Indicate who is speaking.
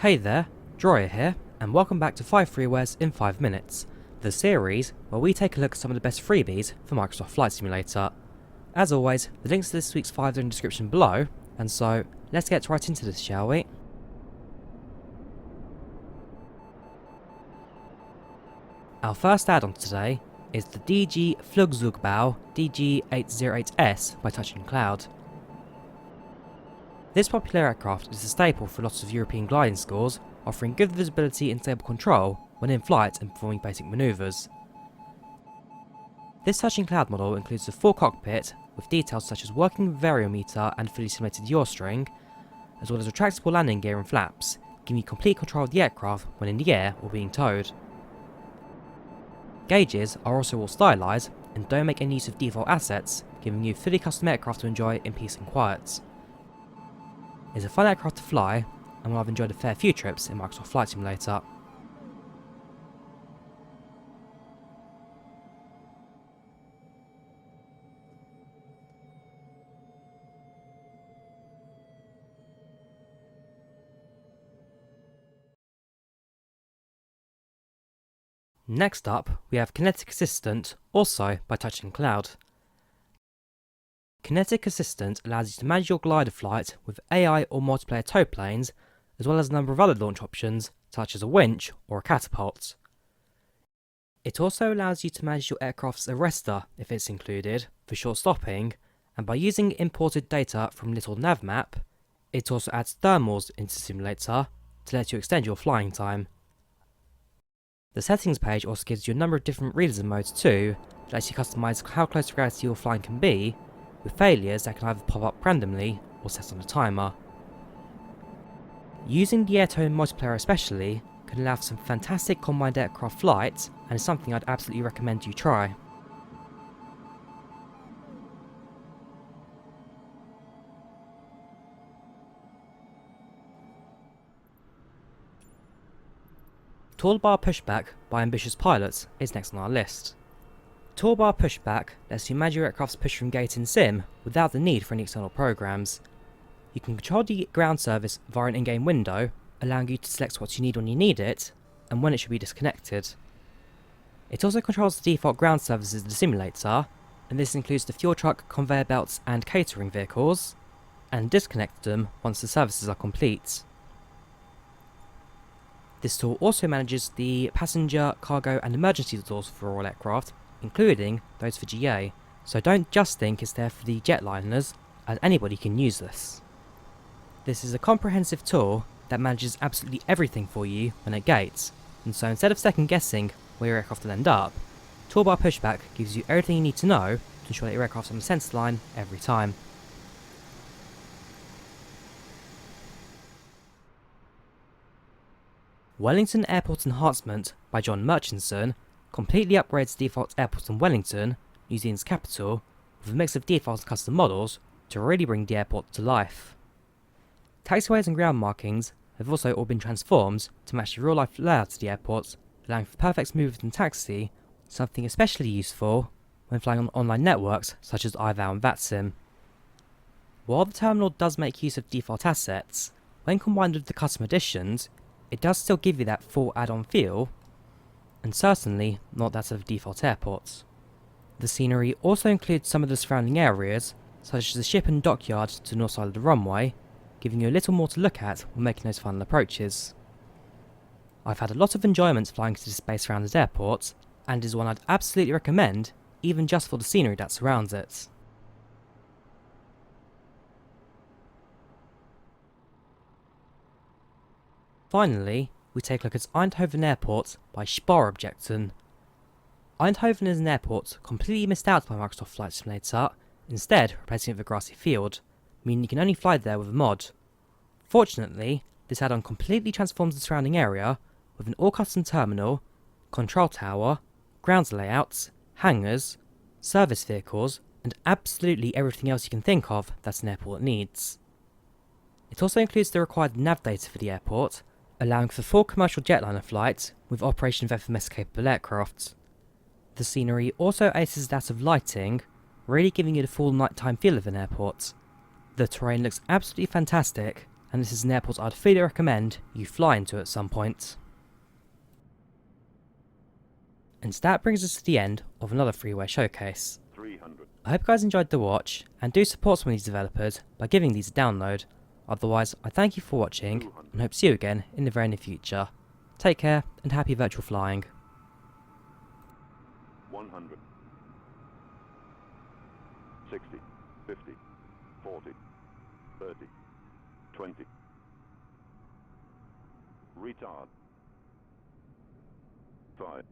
Speaker 1: Hey there, Drawyah here, and welcome back to 5 Freewares in 5 minutes, the series where we take a look at some of the best freebies for Microsoft Flight Simulator. As always, the links to this week's 5 are in the description below, and so let's get right into this, shall we? Our first add-on today is the DG Flugzeugbau DG808S by Touching Cloud. This popular aircraft is a staple for lots of European gliding schools, offering good visibility and stable control when in flight and performing basic manoeuvres. This Touching Cloud model includes a full cockpit with details such as working variometer and fully simulated yaw string, as well as retractable landing gear and flaps, giving you complete control of the aircraft when in the air or being towed. Gauges are also all stylised and don't make any use of default assets, giving you fully custom aircraft to enjoy in peace and quiet. It's a fun aircraft to fly, and I've enjoyed a fair few trips in Microsoft Flight Simulator. Next up, we have Kinetic Assistant, also by Touching Cloud. Kinetic Assistant allows you to manage your glider flight with AI or multiplayer tow planes, as well as a number of other launch options, such as a winch or a catapult. It also allows you to manage your aircraft's arrestor, if it's included, for short stopping, and by using imported data from Little Navmap, it also adds thermals into the simulator to let you extend your flying time. The settings page also gives you a number of different realism modes too, that lets you customise how close to reality your flying can be, with failures that can either pop up randomly or set on a timer. Using the air-tone multiplayer especially can allow for some fantastic combined aircraft flights, and is something I'd absolutely recommend you try. Toolbar Pushback by Ambitious Pilots is next on our list. Toolbar Pushback lets you manage your aircraft's push from gate in sim without the need for any external programs. You can control the ground service via an in-game window, allowing you to select what you need when you need it, and when it should be disconnected. It also controls the default ground services of the simulator, and this includes the fuel truck, conveyor belts and catering vehicles, and disconnects them once the services are complete. This tool also manages the passenger, cargo and emergency doors for all aircraft, including those for GA, so don't just think it's there for the jetliners, as anybody can use this. This is a comprehensive tool that manages absolutely everything for you when at gates, and so instead of second guessing where your aircraft will end up, Toolbar Pushback gives you everything you need to know to ensure that your aircraft's on the centre line every time. Wellington Airport Enhancement by John Murchison completely upgrades the default airport in Wellington, New Zealand's capital, with a mix of default and custom models to really bring the airport to life. Taxiways and ground markings have also all been transformed to match the real-life layout of the airport, allowing for perfect movement and taxi, something especially useful when flying on online networks such as iVow and VATSIM. While the terminal does make use of default assets, when combined with the custom additions, it does still give you that full add-on feel, and certainly not that of default airports. The scenery also includes some of the surrounding areas, such as the ship and dockyard to the north side of the runway, giving you a little more to look at when making those final approaches. I've had a lot of enjoyment flying to this space-surrounded airport, and is one I'd absolutely recommend, even just for the scenery that surrounds it. Finally, we take a look at Eindhoven Airport by Spaarobjecten. Eindhoven is an airport completely missed out by Microsoft Flight Simulator, instead replacing it with a grassy field, meaning you can only fly there with a mod. Fortunately, this add-on completely transforms the surrounding area with an all-custom terminal, control tower, grounds layouts, hangars, service vehicles, and absolutely everything else you can think of that an airport needs. It also includes the required nav data for the airport, allowing for full commercial jetliner flights with operation of FMS-capable aircraft. The scenery also aces that of lighting, really giving you the full nighttime feel of an airport. The terrain looks absolutely fantastic, and this is an airport I'd fully recommend you fly into at some point. And that brings us to the end of another Freeware showcase.
Speaker 2: 300.
Speaker 1: I hope you guys enjoyed the watch, and do support some of these developers by giving these a download. Otherwise, I thank you for watching, and hope to see you again in the very near future. Take care, and happy virtual flying.
Speaker 2: 100. 60. 50. 40. 30. 20. Retard. 5.